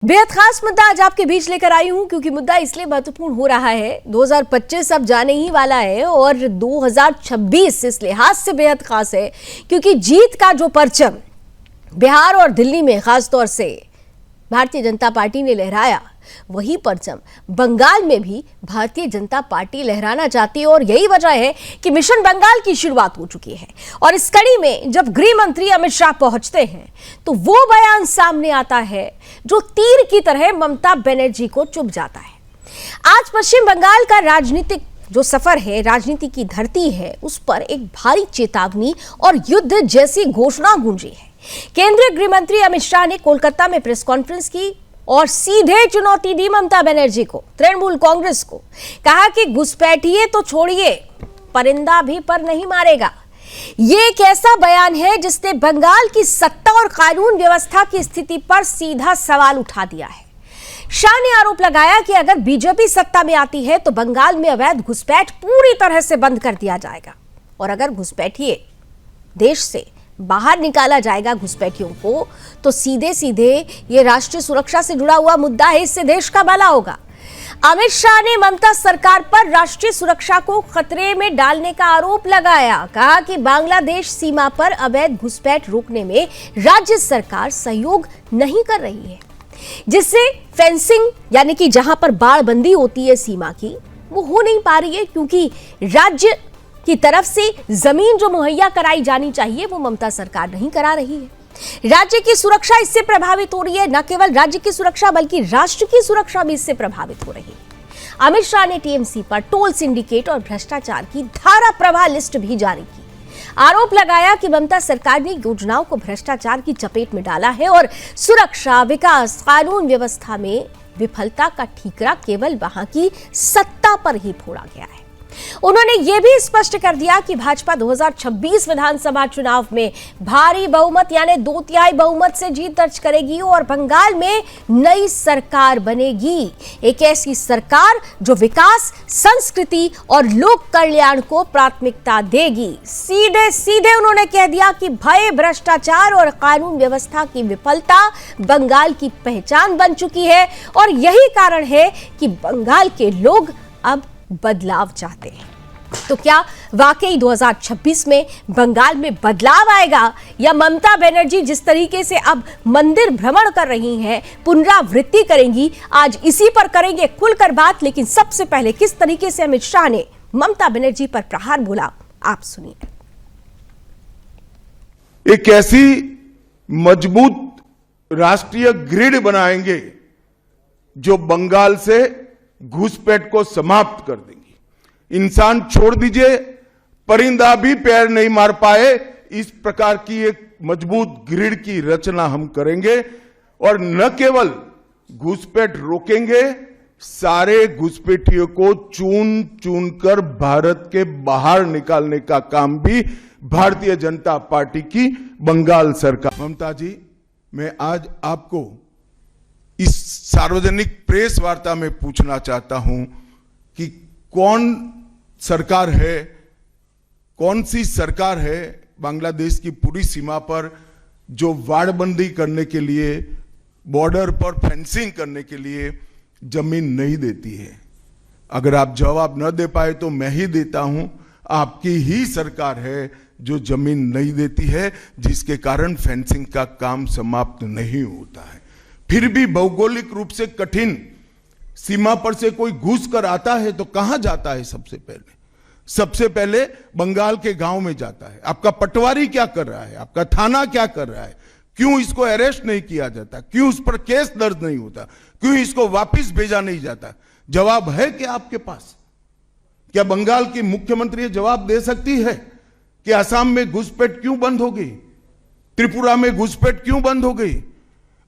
बेहद खास मुद्दा आज आपके बीच लेकर आई हूं क्योंकि मुद्दा इसलिए महत्वपूर्ण हो रहा है। 2025 अब जाने ही वाला है और 2026 इस लिहाज से बेहद खास है क्योंकि जीत का जो परचम बिहार और दिल्ली में खासतौर से भारतीय जनता पार्टी ने लहराया, वही परचम बंगाल में भी भारतीय जनता पार्टी लहराना चाहती है। और यही वजह है कि मिशन बंगाल की शुरुआत हो चुकी है। और इस कड़ी में जब गृह मंत्री अमित शाह पहुंचते हैं तो वो बयान सामने आता है जो तीर की तरह ममता बनर्जी को चुभ जाता है। आज पश्चिम बंगाल का राजनीतिक जो सफर है, राजनीति की धरती है, उस पर एक भारी चेतावनी और युद्ध जैसी घोषणा गूंजी है। केंद्रीय गृह मंत्री अमित शाह ने कोलकाता में प्रेस कॉन्फ्रेंस की और सीधे चुनौती दी ममता बनर्जी को, तृणमूल कांग्रेस को। कहा कि घुसपैठिए तो छोड़िए, परिंदा भी पर नहीं मारेगा। ये एक ऐसा बयान है जिसने बंगाल की सत्ता और कानून व्यवस्था की स्थिति पर सीधा सवाल उठा दिया है। शाह ने आरोप लगाया कि अगर बीजेपी सत्ता में आती है तो बंगाल में अवैध घुसपैठ पूरी तरह से बंद कर दिया जाएगा और अगर घुसपैठिए देश से बाहर निकाला जाएगा घुसपैठियों को तो सीधे सीधे ये राष्ट्रीय सुरक्षा से जुड़ा हुआ मुद्दा है, इससे देश का भला होगा। अमित शाह ने ममता सरकार पर राष्ट्रीय सुरक्षा को खतरे में डालने का आरोप लगाया। कहा कि बांग्लादेश सीमा पर अवैध घुसपैठ रोकने में राज्य सरकार सहयोग नहीं कर रही है, जिससे फेंसिंग यानी कि जहां पर बाड़बंदी होती है सीमा की, वो हो नहीं पा रही है क्योंकि राज्य की तरफ से जमीन जो मुहैया कराई जानी चाहिए वो ममता सरकार नहीं करा रही है। राज्य की सुरक्षा इससे प्रभावित हो रही है। न केवल राज्य की सुरक्षा बल्कि राष्ट्र की सुरक्षा भी इससे प्रभावित हो रही है। अमित शाह ने टीएमसी पर टोल सिंडिकेट और भ्रष्टाचार की धारा प्रवाह लिस्ट भी जारी की। आरोप लगाया कि ममता सरकार ने योजनाओं को भ्रष्टाचार की चपेट में डाला है और सुरक्षा, विकास, कानून व्यवस्था में विफलता का ठीकरा केवल वहां की सत्ता पर ही फोड़ा गया है। उन्होंने यह भी स्पष्ट कर दिया कि भाजपा 2026 विधानसभा चुनाव में भारी बहुमत यानी 2/3 बहुमत से जीत दर्ज करेगी और बंगाल में नई सरकार बनेगी। एक ऐसी सरकार जो विकास, संस्कृति और लोक कल्याण को प्राथमिकता देगी। सीधे सीधे उन्होंने कह दिया कि भय, भ्रष्टाचार और कानून व्यवस्था की विफलता बंगाल की पहचान बन चुकी है और यही कारण है कि बंगाल के लोग अब बदलाव चाहते हैं। तो क्या वाकई 2026 में बंगाल में बदलाव आएगा या ममता बनर्जी जिस तरीके से अब मंदिर भ्रमण कर रही हैं, पुनरावृत्ति करेंगी? आज इसी पर करेंगे खुलकर बात। लेकिन सबसे पहले किस तरीके से अमित शाह ने ममता बनर्जी पर प्रहार बोला, आप सुनिए। एक ऐसी मजबूत राष्ट्रीय ग्रिड बनाएंगे जो बंगाल से घुसपैठ को समाप्त कर देंगी। इंसान छोड़ दीजिए, परिंदा भी पैर नहीं मार पाए, इस प्रकार की एक मजबूत ग्रिड की रचना हम करेंगे और न केवल घुसपैठ रोकेंगे, सारे घुसपैठियों को चुन चुन कर भारत के बाहर निकालने का काम भी भारतीय जनता पार्टी की बंगाल सरकार। ममता जी, मैं आज आपको इस सार्वजनिक प्रेस वार्ता में पूछना चाहता हूं कि कौन सी सरकार है बांग्लादेश की पूरी सीमा पर जो वाड़बंदी करने के लिए, बॉर्डर पर फेंसिंग करने के लिए जमीन नहीं देती है? अगर आप जवाब न दे पाए तो मैं ही देता हूं। आपकी ही सरकार है जो जमीन नहीं देती है, जिसके कारण फेंसिंग का काम समाप्त नहीं होता है। फिर भी भौगोलिक रूप से कठिन सीमा पर से कोई घुस कर आता है तो कहां जाता है? सबसे पहले बंगाल के गांव में जाता है। आपका पटवारी क्या कर रहा है? आपका थाना क्या कर रहा है? क्यों इसको अरेस्ट नहीं किया जाता? क्यों उस पर केस दर्ज नहीं होता? क्यों इसको वापस भेजा नहीं जाता? जवाब है क्या आपके पास? क्या बंगाल की मुख्यमंत्री जवाब दे सकती है कि असम में घुसपैठ क्यों बंद हो गई? त्रिपुरा में घुसपैठ क्यों बंद हो गई?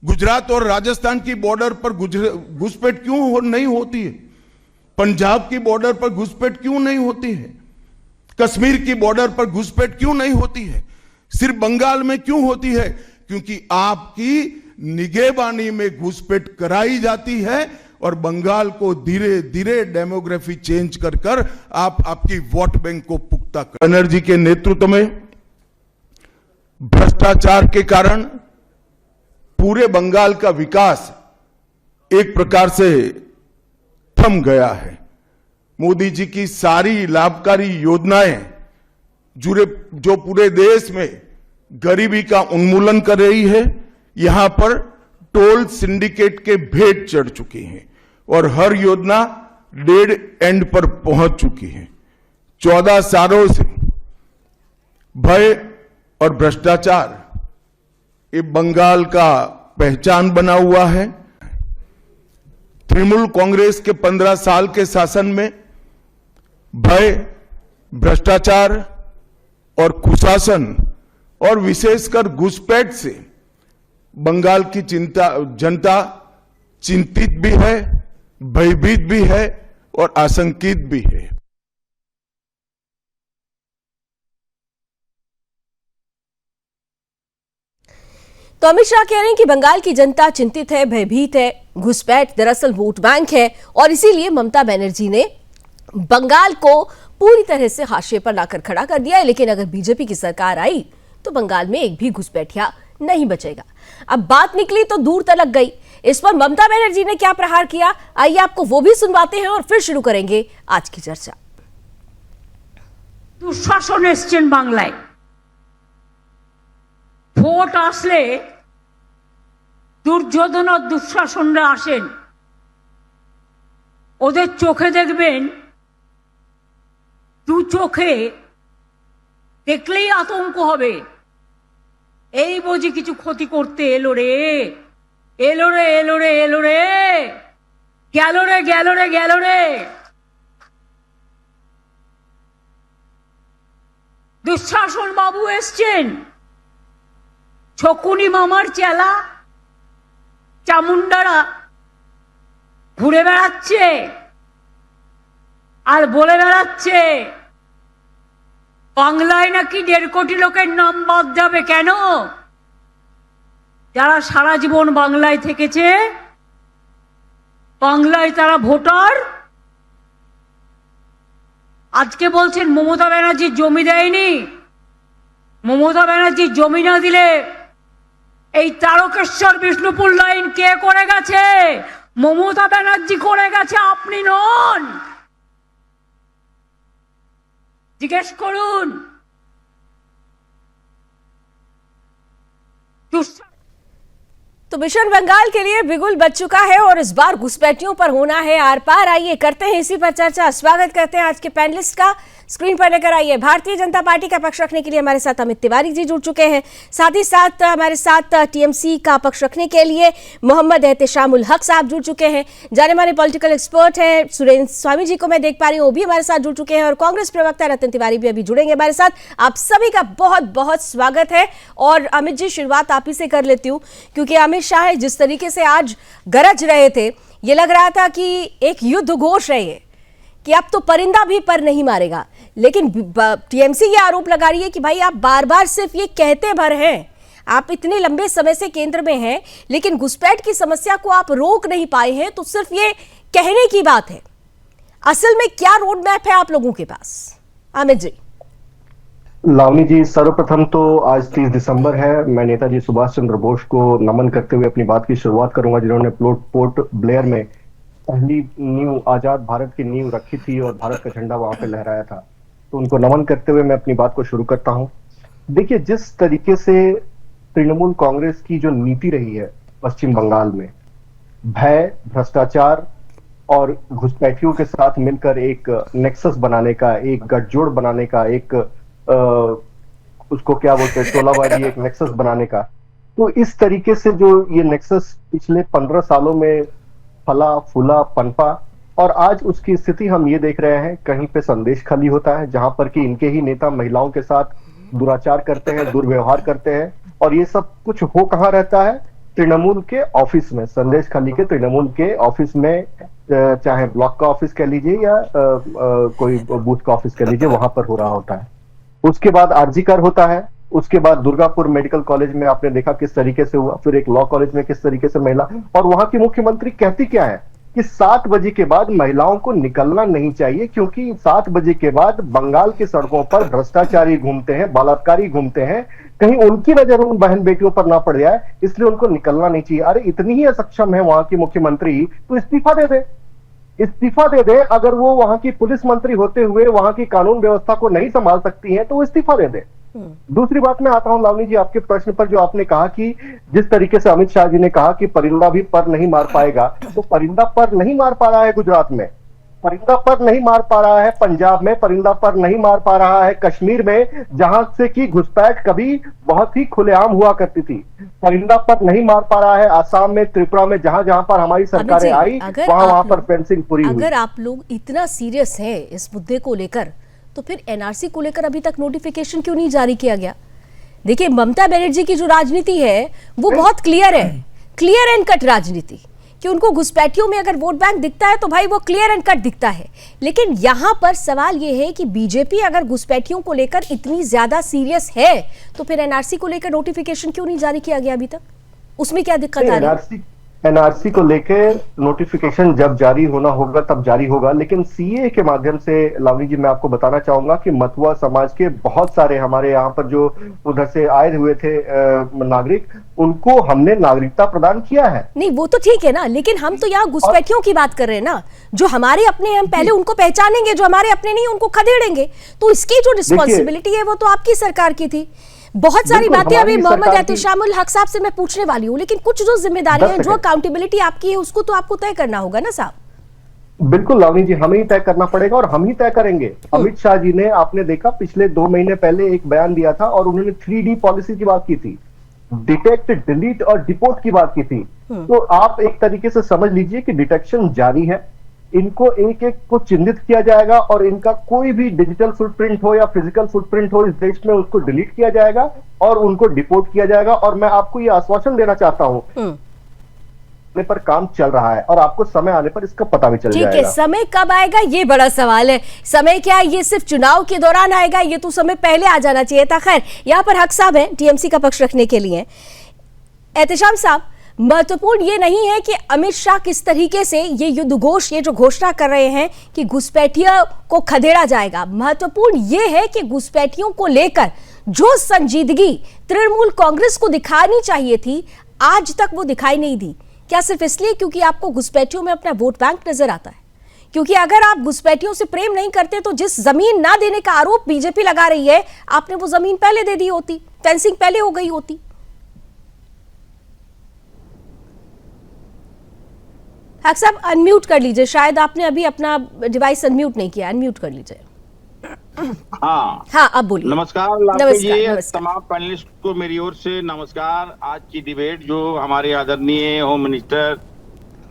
गुजरात और राजस्थान की बॉर्डर पर घुसपैठ क्यों नहीं होती है? पंजाब की बॉर्डर पर घुसपैठ क्यों नहीं होती है? कश्मीर की बॉर्डर पर घुसपैठ क्यों नहीं होती है? सिर्फ बंगाल में क्यों होती है? क्योंकि आपकी निगहबानी में घुसपैठ कराई जाती है और बंगाल को धीरे धीरे डेमोग्राफी चेंज कर आप आपकी वोट बैंक को पुख्ता कर। बनर्जी के नेतृत्व में भ्रष्टाचार के कारण पूरे बंगाल का विकास एक प्रकार से थम गया है। मोदी जी की सारी लाभकारी योजनाएं जो पूरे देश में गरीबी का उन्मूलन कर रही है, यहां पर टोल सिंडिकेट के भेंट चढ़ चुकी हैं और हर योजना डेड एंड पर पहुंच चुकी है। 14 सालों से भय और भ्रष्टाचार ये बंगाल का पहचान बना हुआ है। तृणमूल कांग्रेस के 15 साल के शासन में भय, भ्रष्टाचार और कुशासन और विशेषकर घुसपैठ से बंगाल की जनता चिंतित भी है, भयभीत भी है और आशंकित भी है। तो अमित शाह कह रहे हैं कि बंगाल की जनता चिंतित है, भयभीत है, घुसपैठ दरअसल वोट बैंक है और इसीलिए ममता बनर्जी ने बंगाल को पूरी तरह से हाशिए पर लाकर खड़ा कर दिया है। लेकिन अगर बीजेपी की सरकार आई तो बंगाल में एक भी घुसपैठिया नहीं बचेगा। अब बात निकली तो दूर तलक गई। इस पर ममता बनर्जी ने क्या प्रहार किया, आइए आपको वो भी सुनवाते हैं और फिर शुरू करेंगे आज की चर्चा। दुशासन एসছেন বাংলায়, ভোট আসলে দুর্যোধন আর দুঃশাসনরা আসেন, ওদের চোখে দেখবেন, দু চোখে দেখলেই আতঙ্ক হবে, এই বুঝি কিছু ক্ষতি করতে এলো রে, এলো রে, এলো রে, এলো রে, গেল রে, গেল রে, গেল রে। দুঃশাসন বাবু এসছেন, ছকুনি মামার চেলা চামুন্ডারা ঘুরে বেড়াচ্ছে আর বলে বেড়াচ্ছে বাংলায় নাকি 1.5 কোটি লোকের নাম বাদ যাবে। কেন? যারা সারা জীবন বাংলায় থেকেছে, বাংলায় তারা ভোটার। আজকে বলছেন মমতা ব্যানার্জি জমি দেয়নি। মমতা ব্যানার্জি জমি না দিলে এই তারকেশ্বর বিষ্ণুপুর লাইন কে করে গেছে? মমতা ব্যানার্জি করে গেছে, আপনি নন। জিজ্ঞেস করুন। तो मिशन बंगाल के लिए बिगुल बच चुका है और इस बार घुसपैठियों पर होना है आर पार। आइए करते हैं इसी पर चर्चा। स्वागत करते हैं आज के पैनलिस्ट का। स्क्रीन पर लेकर आइए भारतीय जनता पार्टी का पक्ष रखने के लिए हमारे साथ अमित तिवारी जी जुड़ चुके हैं। साथ ही साथ हमारे साथ टीएमसी का पक्ष रखने के लिए मोहम्मद एहतेशामुल हक साहब जुड़ चुके हैं। जाने माने पॉलिटिकल एक्सपर्ट हैं सुरेंद्र स्वामी जी को मैं देख पा रही हूँ, वो भी हमारे साथ जुड़ चुके हैं और कांग्रेस प्रवक्ता रतन तिवारी भी अभी जुड़ेंगे हमारे साथ। आप सभी का बहुत बहुत स्वागत है। और अमित जी, शुरुआत आप ही से कर लेती हूँ क्योंकि अमित शाह जिस तरीके से आज गरज रहे थे, ये लग रहा था कि एक युद्ध घोष रहे हैं कि अब तो परिंदा भी पर नहीं मारेगा। लेकिन टीएमसी ये आरोप लगा रही है कि भाई आप बार बार सिर्फ ये कहते भर हैं, आप इतने लंबे समय से केंद्र में हैं लेकिन घुसपैठ की समस्या को आप रोक नहीं पाए हैं, तो सिर्फ ये कहने की बात है। असल में क्या रोड मैप है आप लोगों के पास? अमित जी। लावनी जी, सर्वप्रथम तो आज 30 दिसंबर है। मैं नेताजी सुभाष चंद्र बोस को नमन करते हुए अपनी बात की शुरुआत करूंगा, जिन्होंने पोर्ट ब्लेयर में पहली नींव, आजाद भारत की नींव रखी थी और भारत का झंडा वहां पे लहराया था। तो उनको नमन करते हुए मैं अपनी बात को शुरू करता हूं। देखिए, जिस तरीके से तृणमूल कांग्रेस की जो नीति रही है पश्चिम बंगाल में, भय, भ्रष्टाचार और घुसपैठियों के साथ मिलकर एक नेक्सस बनाने का, एक गठजोड़ बनाने का, एक उसको क्या बोलते हैं, टोलाबाजी, एक नेक्सस बनाने का। तो इस तरीके से जो ये नेक्सस पिछले 15 सालों में फला फूला पनपा और आज उसकी स्थिति हम ये देख रहे हैं, कहीं पे संदेश खाली होता है जहां पर कि इनके ही नेता महिलाओं के साथ दुराचार करते हैं, दुर्व्यवहार करते हैं। और ये सब कुछ हो कहाँ रहता है? तृणमूल के ऑफिस में, संदेश खाली के तृणमूल के ऑफिस में, चाहे ब्लॉक का ऑफिस कह लीजिए या कोई बूथ का ऑफिस कह लीजिए, वहां पर हो रहा होता है। उसके बाद आरजीकर होता है, उसके बाद दुर्गापुर मेडिकल कॉलेज में आपने देखा किस तरीके से हुआ, फिर एक लॉ कॉलेज में किस तरीके से महिला, और वहां की मुख्यमंत्री कहती क्या है कि 7 बजे के बाद महिलाओं को निकलना नहीं चाहिए, क्योंकि 7 बजे के बाद बंगाल की सड़कों पर भ्रष्टाचारी घूमते हैं, बलात्कारी घूमते हैं, कहीं उनकी नजर उन बहन बेटियों पर ना पड़ जाए, इसलिए उनको निकलना नहीं चाहिए। अरे इतनी ही असक्षम है वहां की मुख्यमंत्री, तो इस्तीफा दे दे, इस्तीफा दे दे। अगर वो वहां की पुलिस मंत्री होते हुए वहां की कानून व्यवस्था को नहीं संभाल सकती है तो वो इस्तीफा दे दे। दूसरी बात मैं आता हूं लावनी जी आपके प्रश्न पर, जो आपने कहा कि जिस तरीके से अमित शाह जी ने कहा कि परिंदा भी पर नहीं मार पाएगा, तो परिंदा पर नहीं मार पा रहा है गुजरात में, परिंदा पर नहीं मार पा रहा है पंजाब में, परिंदा पर नहीं मार पा रहा है कश्मीर में, जहां से की घुसपैठ कभी बहुत ही खुलेआम हुआ करती थी, परिंदा पर नहीं मार पा रहा है आसाम में, त्रिपुरा में, जहां जहां पर हमारी सरकारें आई वहां वहां पर फेंसिंग पूरी हुई। अगर आप लोग इतना सीरियस हैं इस मुद्दे को लेकर, तो फिर एनआरसी को लेकर अभी तक नोटिफिकेशन क्यों नहीं जारी किया गया? देखिए, ममता बनर्जी की जो राजनीति है वो बहुत क्लियर है, क्लियर एंड कट राजनीति, कि उनको घुसपैठियों में अगर वोट बैंक दिखता है तो भाई वो क्लियर एंड कट दिखता है। लेकिन यहां पर सवाल ये है कि बीजेपी अगर घुसपैठियों को लेकर इतनी ज्यादा सीरियस है तो फिर एनआरसी को लेकर नोटिफिकेशन क्यों नहीं जारी किया गया अभी तक? उसमें क्या दिक्कत आ रही है? एनआरसी को लेकर नोटिफिकेशन जब जारी होना होगा तब जारी होगा, लेकिन सीए के माध्यम से लावनी जी मैं आपको बताना चाहूंगा कि मथुआ समाज के बहुत सारे हमारे यहाँ पर जो उधर से आए हुए थे नागरिक, उनको हमने नागरिकता प्रदान किया है। नहीं वो तो ठीक है ना, लेकिन हम तो यहाँ घुसपैठियों की बात कर रहे हैं ना, जो हमारे अपने, हम पहले उनको पहचानेंगे, जो हमारे अपने नहीं उनको खदेड़ेंगे, तो इसकी जो रिस्पॉन्सिबिलिटी है वो तो आपकी सरकार की थी। बहुत सारी बातें अभी मोहम्मद एहतिशामुल हक साहब से मैं पूछने वाली हूँ, लेकिन कुछ जो जिम्मेदारियां हैं, जो अकाउंटेबिलिटी आपकी है, उसको तो आपको तय करना होगा ना साहब। बिल्कुल लावनी जी, हमें ही तय करना पड़ेगा और हम ही तय करेंगे। अमित शाह जी ने, आपने देखा, पिछले 2 महीने पहले एक बयान दिया था और उन्होंने 3D पॉलिसी की बात की थी, डिटेक्ट, डिलीट और डिपोर्ट की बात की थी। तो आप एक तरीके से समझ लीजिए कि डिटेक्शन जारी है, इनको एक एक को चिन्हित किया जाएगा और इनका कोई भी डिजिटल फुटप्रिंट हो या फिजिकल फुटप्रिंट हो इस देश में, उसको डिलीट किया जाएगा और उनको डिपोर्ट किया जाएगा। और मैं आपको ये आश्वासन देना चाहता हूं पर काम चल रहा है और आपको समय आने पर इसका पता भी चल जाएगा। ठीक है, समय कब आएगा ये बड़ा सवाल है। समय क्या है, ये सिर्फ चुनाव के दौरान आएगा? ये तो समय पहले आ जाना चाहिए था। खैर, यहाँ पर हक साहब हैं टीएमसी का पक्ष रखने के लिए। एहतिशाम साहब, महत्वपूर्ण ये नहीं है कि अमित शाह किस तरीके से ये युद्ध घोष, ये जो घोषणा कर रहे हैं कि घुसपैठियों को खदेड़ा जाएगा, महत्वपूर्ण ये है कि घुसपैठियों को लेकर जो संजीदगी तृणमूल कांग्रेस को दिखानी चाहिए थी, आज तक वो दिखाई नहीं दी। क्या सिर्फ इसलिए क्योंकि आपको घुसपैठियों में अपना वोट बैंक नजर आता है? क्योंकि अगर आप घुसपैठियों से प्रेम नहीं करते तो जिस जमीन ना देने का आरोप बीजेपी लगा रही है, आपने वो जमीन पहले दे दी होती, फेंसिंग पहले हो गई होती। हक साहब अनम्यूट कर लीजिए, शायद आपने अभी अपना डिवाइस अनम्यूट नहीं किया, अनम्यूट कर लीजिए। हाँ अब बोलिए। नमस्कार लावनी जी, तमाम पैनलिस्ट को मेरी ओर से नमस्कार। आज की डिबेट जो हमारे आदरणीय होम मिनिस्टर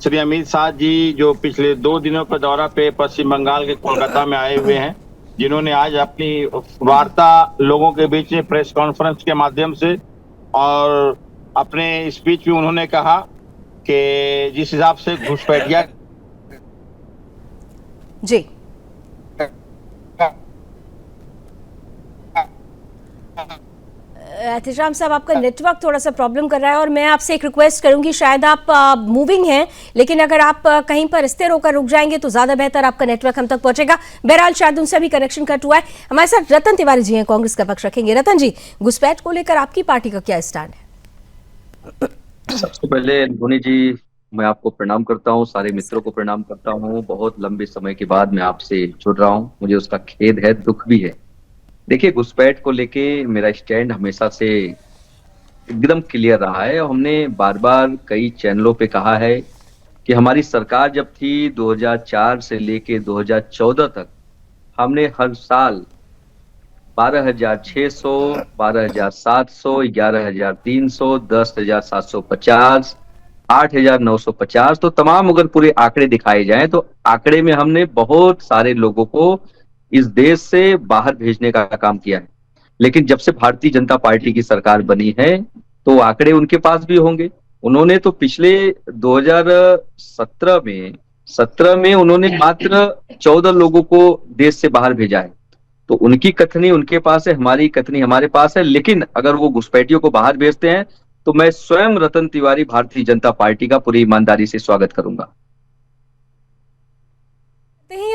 श्री अमित शाह जी, जो पिछले 2 दिनों के दौरा पे पश्चिम बंगाल के कोलकाता में आए हुए हैं, जिन्होंने आज अपनी वार्ता लोगों के बीच में प्रेस कॉन्फ्रेंस के माध्यम से और अपने स्पीच में उन्होंने कहा कि जिस हिसाब से घुसपैठिया जी एहतिशाम साहब, आपका नेटवर्क थोड़ा सा प्रॉब्लम कर रहा है और मैं आपसे एक रिक्वेस्ट करूंगी, शायद आप मूविंग हैं, लेकिन अगर आप कहीं पर स्थिर होकर रुक जाएंगे तो ज्यादा बेहतर, आपका नेटवर्क हम तक पहुंचेगा। बहरहाल शायद उनसे भी कनेक्शन कट हुआ है। हमारे साथ रतन तिवारी जी हैं, कांग्रेस का पक्ष रखेंगे। रतन जी, घुसपैठ को लेकर आपकी पार्टी का क्या स्टैंड है? सबसे पहले धोनी जी, मैं आपको प्रणाम करता हूं, सारे मित्रों को प्रणाम करता हूं। बहुत लंबे समय के बाद मैं आपसे जुड़ रहा हूं, मुझे उसका खेद है, दुख भी है। देखिए, घुसपैठ को लेके मेरा स्टैंड हमेशा से एकदम क्लियर रहा है और हमने बार बार कई चैनलों पे कहा है कि हमारी सरकार जब थी 2004 से लेके 2014 तक, हमने हर साल 12,600, 12,700, 11,300, 10,750, 8,950, तो तमाम अगर पूरे आंकड़े दिखाए जाएं तो आंकड़े में हमने बहुत सारे लोगों को इस देश से बाहर भेजने का काम किया है। लेकिन जब से भारतीय जनता पार्टी की सरकार बनी है तो आंकड़े उनके पास भी होंगे। उन्होंने तो पिछले 2017 में उन्होंने मात्र 14 लोगों को देश से बाहर भेजा है। तो उनकी कथनी उनके पास है, हमारी कथनी हमारे पास है। लेकिन अगर वो घुसपैठियों को बाहर भेजते हैं तो मैं स्वयं रतन तिवारी भारतीय जनता पार्टी का पूरी ईमानदारी से स्वागत करूंगा।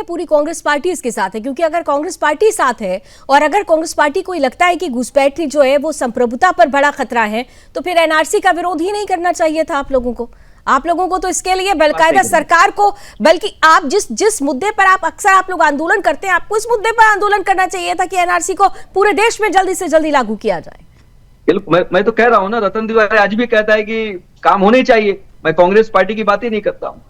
पूरी कांग्रेस पार्टी इसके साथ है? क्योंकि अगर कांग्रेस पार्टी साथ है और अगर कांग्रेस पार्टी को लगता है कि घुसपैठी जो है वो संप्रभुता पर बड़ा खतरा है, तो फिर एनआरसी का विरोध ही नहीं करना चाहिए था आप लोगों को। आप लोगों को तो इसके लिए बाकायदा सरकार को, बल्कि आप जिस मुद्दे पर आप अक्सर आप लोग आंदोलन करते हैं, आपको इस मुद्दे पर आंदोलन करना चाहिए था कि एनआरसी को पूरे देश में जल्दी से जल्दी लागू किया जाए। बिल्कुल, मैं तो कह रहा हूँ ना, रतन तिवारी आज भी कहता है कि काम होने चाहिए। मैं कांग्रेस पार्टी की बात ही नहीं करता हूँ।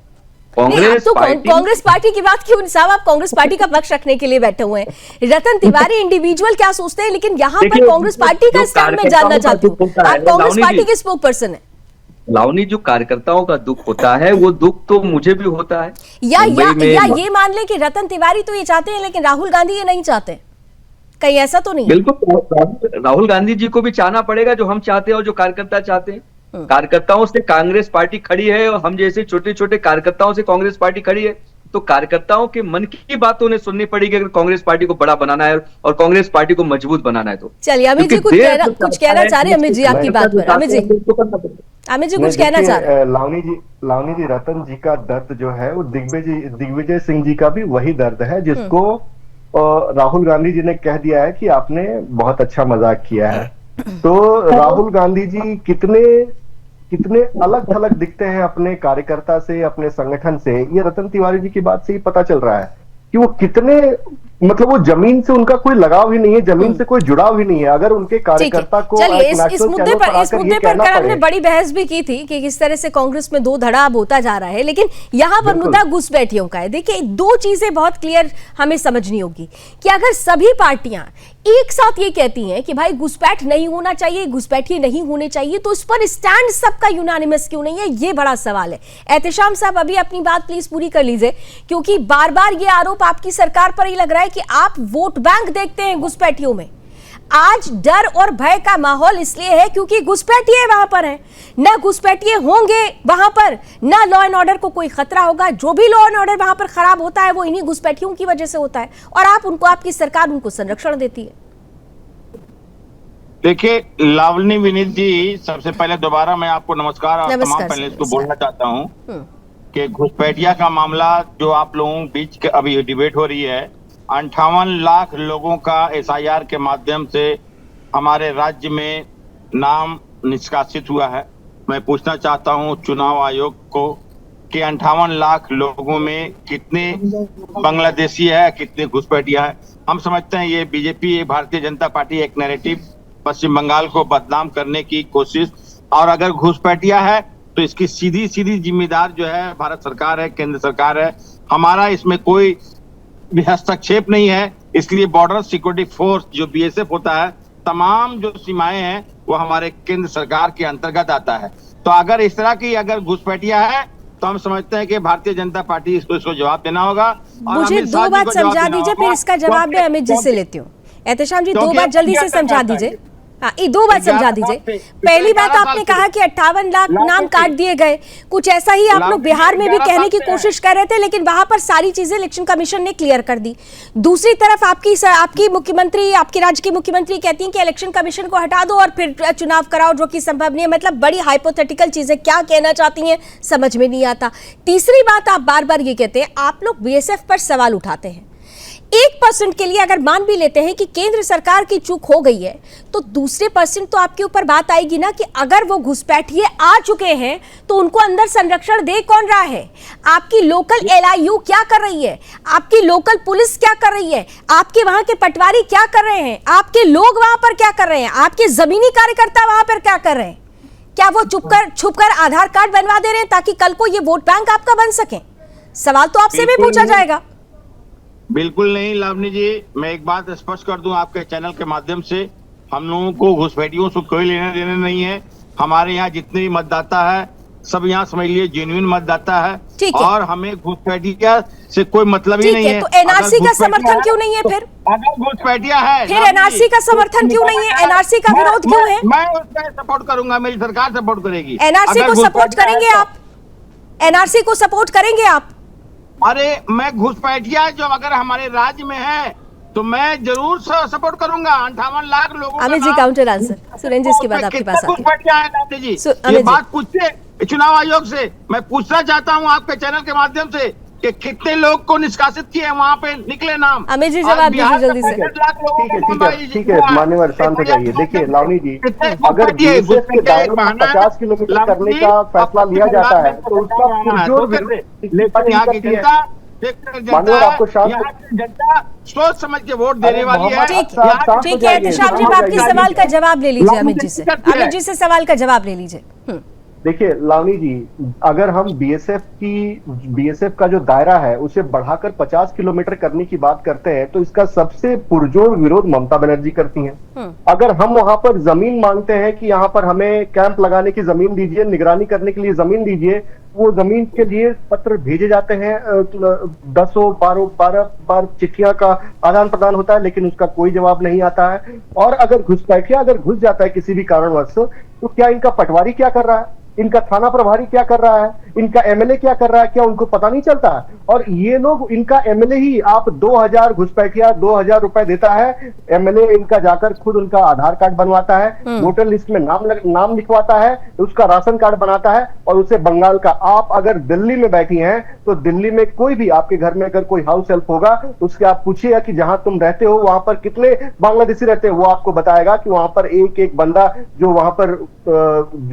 कांग्रेस पार्टी की बात क्यों साहब, आप कांग्रेस पार्टी का पक्ष रखने के लिए बैठे हुए हैं। रतन तिवारी इंडिविजुअल क्या सोचते हैं, लेकिन यहाँ पर कांग्रेस पार्टी का स्टैंड मैं जानना चाहती हूँ। आप कांग्रेस पार्टी के स्पोक पर्सन है। लावनी, जो कार्यकर्ताओं का दुख होता है वो दुख तो मुझे भी होता है। या ये मान ले कि रतन तिवारी तो ये चाहते हैं लेकिन राहुल गांधी ये नहीं चाहते, कहीं ऐसा तो नहीं? बिल्कुल, राहुल गांधी जी को भी चाहना पड़ेगा जो हम चाहते हैं और जो कार्यकर्ता चाहते हैं। कार्यकर्ताओं से कांग्रेस पार्टी खड़ी है और हम जैसे छोटे छोटे कार्यकर्ताओं से कांग्रेस पार्टी खड़ी है, तो कार्यकर्ताओं के मन की बात उन्हें सुननी पड़ेगी अगर कांग्रेस पार्टी को बड़ा बनाना है और कांग्रेस पार्टी को मजबूत बनाना है। तो चलिए अमित जी कुछ कहना चाह रहे हैं। अमित जी आपकी बात पर, अमित जी कुछ कहना चाह रहे हैं। लावनी जी, रतन जी का दर्द जो है वो दिग्विजय सिंह जी का भी वही दर्द है जिसको राहुल गांधी जी ने कह दिया है कि आपने बहुत अच्छा मजाक किया है। तो राहुल गांधी जी कितने अलग थलग दिखते हैं अपने कार्यकर्ता से, अपने संगठन से। ये रतन तिवारी जी की बात से ही पता चल रहा है कि वो कितने, मतलब वो जमीन से उनका कोई लगाव ही नहीं है, जमीन से कोई जुड़ाव ही नहीं है। अगर उनके कार्यकर्ता को चलिए इस मुद्दे पर हमने बड़ी बहस भी की थी कि किस तरह से कांग्रेस में दो धड़ा अब होता जा रहा है, लेकिन यहाँ पर मुद्दा घुसपैठियों का है। देखिए दो चीजें बहुत क्लियर हमें समझनी होगी कि अगर सभी पार्टियां एक साथ ये कहती हैं कि भाई घुसपैठ नहीं होना चाहिए, घुसपैठी नहीं होने चाहिए, तो इस पर स्टैंड सबका यूनानिमस क्यों नहीं है, ये बड़ा सवाल है। एहतेशाम साहब अभी अपनी बात प्लीज पूरी कर लीजिए, क्योंकि बार बार ये आरोप आपकी सरकार पर ही लग रहा है कि आप वोट बैंक देखते हैं घुसपैठियों में। आज डर और भय का माहौल इसलिए है क्योंकि घुसपैठिए वहां पर है। न घुसपैठिए होंगे वहां पर, न लॉ एंड ऑर्डर को कोई खतरा होगा। जो भी लॉ एंड ऑर्डर वहां पर खराब होता है वो इन्हीं घुसपैठियों की वजह से होता है, और आप उनको, आपकी सरकार उनको संरक्षण देती है। देखिए लावनी विनीत जी, सबसे पहले दोबारा मैं आपको नमस्कार और तमाम पैनलिस्ट को बोलना चाहता हूं कि घुसपैठिया का मामला जो आप लोगों के बीच अभी डिबेट हो रही है, 58 लाख लोगों का एसआईआर के माध्यम से हमारे राज्य में नाम निष्कासित हुआ है। मैं पूछना चाहता हूं चुनाव आयोग को कि 58 लाख लोगों में कितने बांग्लादेशी है, कितने घुसपैठिया है। हम समझते हैं ये बीजेपी, भारतीय जनता पार्टी एक नैरेटिव पश्चिम बंगाल को बदनाम करने की कोशिश, और अगर घुसपैठिया है तो इसकी सीधी जिम्मेदार जो है भारत सरकार है, केंद्र सरकार है। हमारा इसमें कोई भी हस्तक्षेप नहीं है। इसलिए बॉर्डर सिक्योरिटी फोर्स जो बीएसएफ होता है, तमाम जो सीमाएं हैं वो हमारे केंद्र सरकार के अंतर्गत आता है। तो अगर इस तरह की अगर घुसपैठिया है तो हम समझते हैं कि भारतीय जनता पार्टी इसको जवाब देना होगा। मुझे दो बात समझा दीजिए, फिर इसका जवाब मैं अमित जी से लेती हूँ। एहतेशाम जी दो बात जल्दी से समझा दीजिए। हाँ, ये दो बात समझा दीजिए। पहली बात आपने कहा कि 58 लाख नाम काट दिए गए, कुछ ऐसा ही आप लोग बिहार में भी कहने की कोशिश कर रहे थे, लेकिन वहां पर सारी चीजें इलेक्शन कमीशन ने क्लियर कर दी। दूसरी तरफ आपकी मुख्यमंत्री, आपके राज्य की मुख्यमंत्री कहती हैं कि इलेक्शन कमीशन को हटा दो और फिर चुनाव कराओ, जो कि संभव नहीं है। मतलब बड़ी हाइपोथेटिकल चीजें क्या कहना चाहती हैं समझ में नहीं आता। तीसरी बात, आप बार बार ये कहते हैं, आप लोग बीएसएफ पर सवाल उठाते हैं। 1% के लिए अगर मान भी लेते हैं कि केंद्र सरकार की चूक हो गई है, तो दूसरे % तो आपके ऊपर बात आएगी ना कि अगर वो घुसपैठिए आ चुके हैं तो उनको अंदर संरक्षण दे कौन रहा है? आपकी लोकल LIU क्या कर रही है? आपकी लोकल पुलिस क्या कर रही है? आपके वहां के पटवारी क्या कर रहे हैं? आपके लोग वहां पर क्या कर रहे हैं? आपके जमीनी कार्यकर्ता वहां पर क्या कर रहे हैं? क्या वो छुपकर आधार कार्ड बनवा दे रहे हैं ताकि कल को ये वोट बैंक आपका बन सके? सवाल तो आपसे भी पूछा जाएगा। बिल्कुल नहीं लावनी जी, मैं एक बात स्पष्ट कर दूं आपके चैनल के माध्यम से, हम लोगों को घुसपैठियों से कोई लेना देना नहीं है। हमारे यहाँ जितने भी मतदाता है सब यहाँ समझ लिए जेन्युइन मतदाता है, और हमें घुसपैठिया से कोई मतलब ही नहीं है। तो एनआरसी का समर्थन क्यों नहीं है फिर? अगर घुसपैठिया है फिर एनआरसी का समर्थन क्यों नहीं है? एनआरसी का विरोध क्यों है? मैं उसका सपोर्ट करूंगा, मेरी सरकार सपोर्ट करेगी। एनआरसी को सपोर्ट करेंगे आप? एनआरसी को सपोर्ट करेंगे आप? अरे मैं घुसपैठिया जो अगर हमारे राज्य में है तो मैं जरूर सपोर्ट करूंगा। 58 लाख लोगों अमित जी काउंटर आंसर। सुरेंद्र जी इसके बाद आपके पास घुसपैठिया है जी, ये बात पूछिए चुनाव आयोग से। मैं पूछना चाहता हूं आपके चैनल के माध्यम से कि कितने लोग को निष्कासित किए वहां पे निकले नाम। अमित जी जवाब दीजिए जल्दी से। ठीक है मान्यवर शांत हो जाइए। देखिए लावनी जी, अगर बीएसएफ के दायरे में 50 किलोमीटर करने का फैसला लिया जाता है तो उसका पुरजोर लेकिन यहाँ की जनता, मान्यवर आपको शांत, जनता सोच समझ के वोट देने वाली है। ठीक है एहतिशाम जी, आपके सवाल का जवाब ले लीजिए अमित जी से। अमित जी से सवाल का जवाब ले लीजिए। देखिए लावनी जी, अगर हम बीएसएफ का जो दायरा है उसे बढ़ाकर 50 किलोमीटर करने की बात करते हैं तो इसका सबसे पुरजोर विरोध ममता बनर्जी करती हैं। अगर हम वहां पर जमीन मांगते हैं कि यहाँ पर हमें कैंप लगाने की जमीन दीजिए, निगरानी करने के लिए जमीन दीजिए, वो जमीन के लिए पत्र भेजे जाते हैं, 12 बार चिट्ठियां का आदान प्रदान होता है, लेकिन उसका कोई जवाब नहीं आता है। और अगर घुसपैठिया अगर घुस जाता है किसी भी कारणवश तो क्या इनका पटवारी क्या कर रहा है, इनका थाना प्रभारी क्या कर रहा है, इनका एमएलए क्या कर रहा है, क्या उनको पता नहीं चलता है? और ये लोग, इनका एमएलए ही आप 2000 घुसपैठिया 2000 रुपए देता है, एमएलए इनका जाकर खुद उनका आधार कार्ड बनवाता है, वोटर लिस्ट में नाम लिखवाता है, उसका राशन कार्ड बनाता है और उसे बंगाल का। आप अगर दिल्ली में बैठी हैं तो दिल्ली में कोई भी आपके घर में अगर कोई हाउस हेल्प होगा उसके आप पूछिएगा कि जहां तुम रहते हो वहां पर कितने बांग्लादेशी रहते हैं, वो आपको बताएगा कि वहां पर एक बंदा जो वहां पर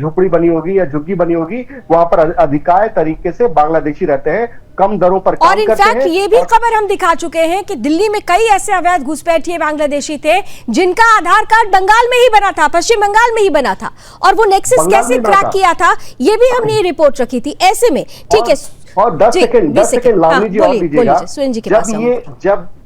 झोपड़ी बनी होगी या झुग्गी बनी होगी वहां पर अधिकाय तरीके से बांग्लादेशी रहते हैं, कम दरों पर काम और करते हैं। इनफैक्ट ये भी खबर हम दिखा चुके हैं कि दिल्ली में कई ऐसे अवैध घुसपैठिए बांग्लादेशी थे जिनका आधार कार्ड बंगाल में ही बना था, पश्चिम बंगाल में ही बना था, और वो नेक्सस कैसे क्रैक किया था ये भी हमने रिपोर्ट रखी थी। ऐसे में ठीक है, और 10 सेकंड लावनी जी और दीजिएगा।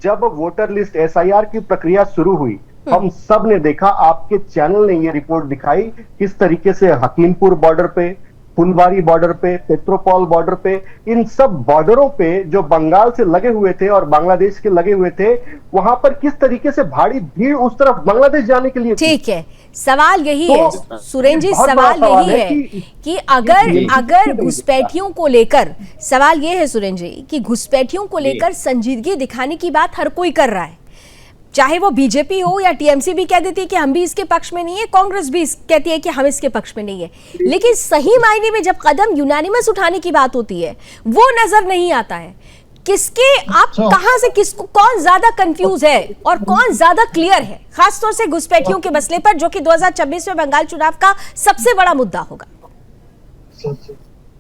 जब वोटर लिस्ट एसआईआर की प्रक्रिया शुरू हुई, हम सब ने देखा, आपके चैनल ने ये रिपोर्ट दिखाई किस तरीके से हकीमपुर बॉर्डर पे, फुलबारी बॉर्डर पे, पेट्रोपॉल बॉर्डर पे, इन सब बॉर्डरों पे जो बंगाल से लगे हुए थे और बांग्लादेश के लगे हुए थे, वहां पर किस तरीके से भारी भीड़ उस तरफ बांग्लादेश जाने के लिए। ठीक है, सवाल यही है सुरेंद्र जी, सवाल यही है कि अगर घुसपैठियों को लेकर, सवाल ये है सुरेंद्र जी कि घुसपैठियों को लेकर संजीदगी दिखाने की बात हर कोई कर रहा है, चाहे वो बीजेपी हो या टीएमसी भी कह देती है कि हम भी इसके पक्ष में नहीं है, कांग्रेस भी कहती है कि हम इसके पक्ष में नहीं है, लेकिन सही मायने में जब कदम यूनानिमस उठाने की बात होती है वो नजर नहीं आता है। किसके, आप कहां से किसको, कौन ज्यादा कंफ्यूज है और कौन ज्यादा क्लियर है, खासतौर से घुसपैठियों के मसले पर, जो कि 2026 में बंगाल चुनाव का सबसे बड़ा मुद्दा होगा।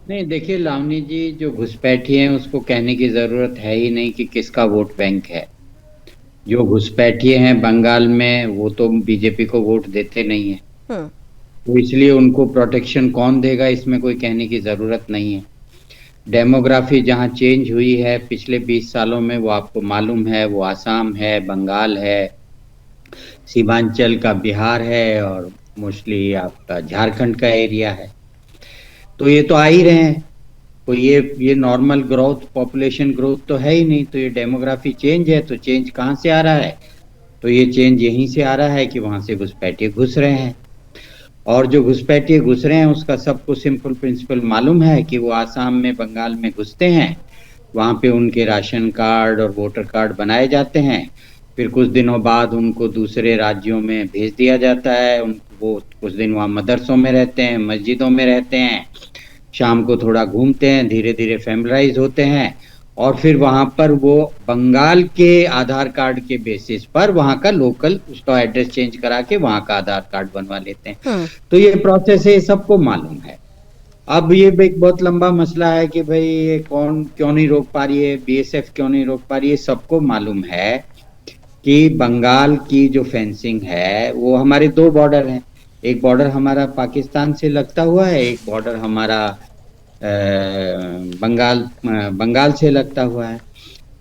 नहीं देखिए लावनी जी, जो घुसपैठी हैं उसको कहने की जरूरत है ही नहीं कि किसका वोट बैंक है। जो घुसपैठिए हैं बंगाल में वो तो बीजेपी को वोट देते नहीं है, तो इसलिए उनको प्रोटेक्शन कौन देगा इसमें कोई कहने की जरूरत नहीं है। डेमोग्राफी जहां चेंज हुई है पिछले 20 सालों में वो आपको मालूम है, वो आसाम है, बंगाल है, सीमांचल का बिहार है और मोस्टली आपका झारखंड का एरिया है। तो ये तो आ ही रहे हैं, तो ये नॉर्मल ग्रोथ, पॉपुलेशन ग्रोथ तो है ही नहीं, तो ये डेमोग्राफी चेंज है। तो चेंज कहाँ से आ रहा है? तो ये चेंज यहीं से आ रहा है कि वहां से घुसपैठिए घुस रहे हैं, और जो घुसपैठिए घुस रहे हैं उसका सबको सिंपल प्रिंसिपल मालूम है कि वो आसाम में, बंगाल में घुसते हैं, वहां पे उनके राशन कार्ड और वोटर कार्ड बनाए जाते हैं, फिर कुछ दिनों बाद उनको दूसरे राज्यों में भेज दिया जाता है। वो कुछ दिन वहाँ मदरसों में रहते हैं, मस्जिदों में रहते हैं, शाम को थोड़ा घूमते हैं, धीरे धीरे फैमिलाइज होते हैं, और फिर वहां पर वो बंगाल के आधार कार्ड के बेसिस पर वहां का लोकल उसका एड्रेस चेंज करा के वहां का आधार कार्ड बनवा लेते हैं। तो ये प्रोसेस है, सबको मालूम है। अब ये एक बहुत लंबा मसला है कि भाई ये कौन क्यों नहीं रोक पा रही है, बीएसएफ क्यों नहीं रोक पा रही है। सबको मालूम है कि बंगाल की जो फेंसिंग है वो हमारे 2 बॉर्डर हैं, एक बॉर्डर हमारा पाकिस्तान से लगता हुआ है, एक बॉर्डर हमारा बंगाल से लगता हुआ है।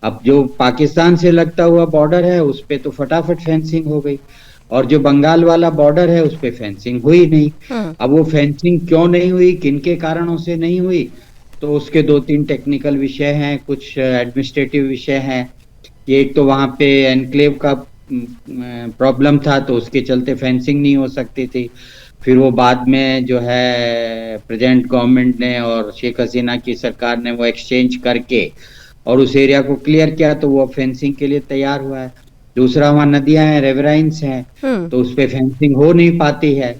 अब जो पाकिस्तान से लगता हुआ बॉर्डर है उस पे तो फटाफट फेंसिंग हो गई, और जो बंगाल वाला बॉर्डर है उस पे फेंसिंग हुई नहीं। अब वो फेंसिंग क्यों नहीं हुई, किन के कारणों से नहीं हुई, तो उसके 2-3 टेक्निकल विषय हैं, कुछ एडमिनिस्ट्रेटिव विषय हैं। एक तो वहाँ पे एनक्लेव का प्रॉब्लम था तो उसके चलते फेंसिंग नहीं हो सकती थी। फिर वो बाद में जो है प्रेजेंट गवर्नमेंट ने और शेख हसीना की सरकार ने वो एक्सचेंज करके और उस एरिया को क्लियर किया, तो वो फेंसिंग के लिए तैयार हुआ है। दूसरा वहाँ नदियां हैं, रिवराइंस हैं, तो उस पे फेंसिंग हो नहीं पाती है।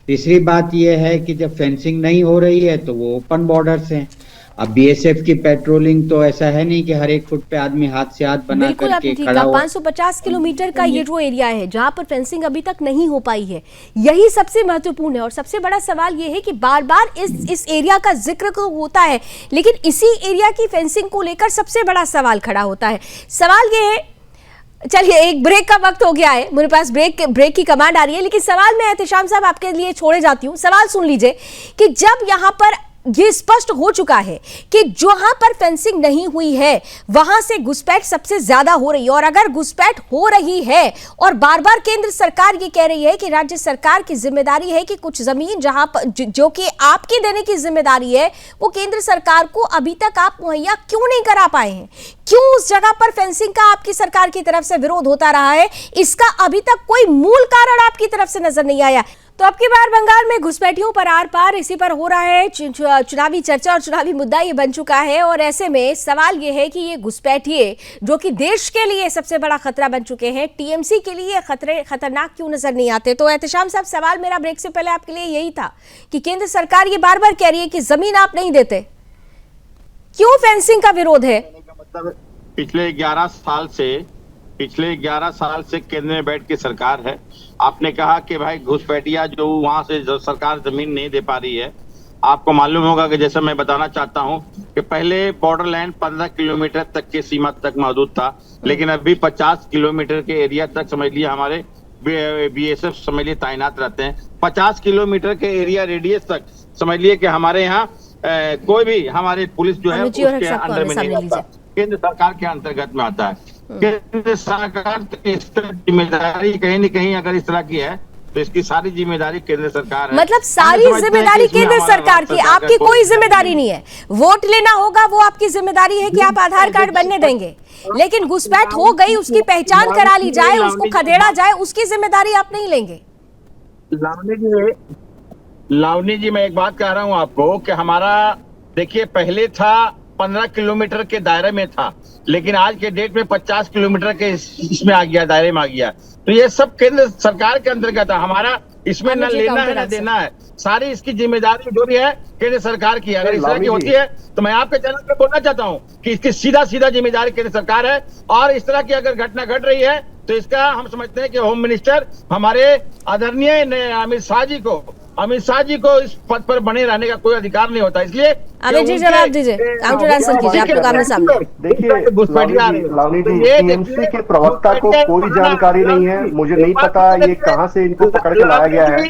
तीसरी बात ये है कि जब फेंसिंग नहीं हो रही है तो वो ओपन बॉर्डर्स हैं, अब बीएसएफ की पेट्रोलिंग तो ऐसा है नहीं कि हर एक फुट पे आदमी हाथ से हाथ बना बिल्कुल करके आपने ठीक खड़ा कहा। हो। 550 किलोमीटर का ये जो एरिया है जहां पर फेंसिंग अभी तक नहीं हो पाई है, यही सबसे महत्वपूर्ण है। और सबसे बड़ा सवाल ये है कि बार बार इस एरिया का जिक्र तो होता है, लेकिन इसी एरिया की फेंसिंग को लेकर सबसे बड़ा सवाल खड़ा होता है। सवाल ये है, चलिए एक ब्रेक का वक्त हो गया है, मेरे पास ब्रेक की कमांड आ रही है, लेकिन सवाल मैं एहतेशाम साहब आपके लिए छोड़े जाती हूं। सवाल सुन लीजिए कि जब यहां पर ये स्पष्ट हो चुका है कि जहां पर फेंसिंग नहीं हुई है वहां से घुसपैठ सबसे ज्यादा हो रही है, और अगर घुसपैठ हो रही है और बार बार केंद्र सरकार ये कह रही है कि राज्य सरकार की जिम्मेदारी है कि कुछ जमीन जहां पर जो कि आपकी देने की जिम्मेदारी है, वो केंद्र सरकार को अभी तक आप मुहैया क्यों नहीं करा पाए हैं? क्यों उस जगह पर फेंसिंग का आपकी सरकार की तरफ से विरोध होता रहा है? इसका अभी तक कोई मूल कारण आपकी तरफ से नजर नहीं आया। तो अब की बार बंगाल में घुसपैठियों पर आर पार, इसी पर हो रहा है चुनावी चर्चा और चुनावी मुद्दा ये बन चुका है। और ऐसे में सवाल ये है कि ये घुसपैठिए जो कि देश के लिए सबसे बड़ा खतरा बन चुके हैं, टीएमसी के लिए खतरनाक क्यों नजर नहीं आते? तो एहतेशाम साहब, सवाल मेरा ब्रेक से पहले आपके लिए यही था कि केंद्र सरकार ये बार बार कह रही है कि जमीन आप नहीं देते, क्यों फेंसिंग का विरोध है? मतलब पिछले 11 साल से केंद्र में बैठ के सरकार है। आपने कहा कि भाई घुसपैठिया जो वहां से जो सरकार जमीन नहीं दे पा रही है, आपको मालूम होगा कि जैसे मैं बताना चाहता हूं कि पहले बॉर्डर लाइन 15 किलोमीटर तक के सीमा तक मौजूद था, लेकिन अभी 50 किलोमीटर के एरिया तक समझ लिया हमारे बीएसएफ समझ लिए तैनात रहते हैं। 50 किलोमीटर के एरिया रेडियस तक समझ लिए कि हमारे यहाँ कोई भी हमारे पुलिस जो है उसके अंदर में नहीं आता, केंद्र सरकार के अंतर्गत में आता है। केंद्र सरकार इसकी जिम्मेदारी कहीं न कहीं अगर इस तरह की है तो इसकी सारी जिम्मेदारी केंद्र सरकार है। मतलब सारी जिम्मेदारी केंद्र सरकार की, आपकी कोई जिम्मेदारी नहीं है। वोट लेना होगा वो आपकी जिम्मेदारी है कि आप आधार कार्ड बनने देंगे, लेकिन घुसपैठ हो गई उसकी पहचान करा ली जाए, उसको खदेड़ा जाए, उसकी जिम्मेदारी आप नहीं लेंगे। लावनी जी मैं एक बात कह रहा हूँ आपको कि हमारा देखिए पहले था 15 किलोमीटर के दायरे में था, लेकिन आज के डेट में 50 किलोमीटर के इसमें आ गया, दायरे में आ गया। तो ये सब केंद्र सरकार के अंतर्गत है, हमारा इसमें न लेना है न देना है। सारी इसकी जिम्मेदारी जो भी है केंद्र सरकार की। अगर इस तरह की होती है तो मैं आपके चैनल पे बोलना चाहता हूँ कि इसकी सीधा जिम्मेदारी केंद्र सरकार है। और इस तरह की अगर घटना घट रही है तो इसका हम समझते हैं कि होम मिनिस्टर हमारे आदरणीय अमित शाह जी को इस पद पर बने रहने का कोई अधिकार नहीं होता। इसलिए अमित जी जवाब दीजिए, काउंटर आंसर कीजिए, आपको काम सामने। देखिए लावनी जी, टीएमसी के प्रवक्ता को कोई जानकारी नहीं है, मुझे नहीं पता ये कहां से इनको पकड़ के लाया गया है।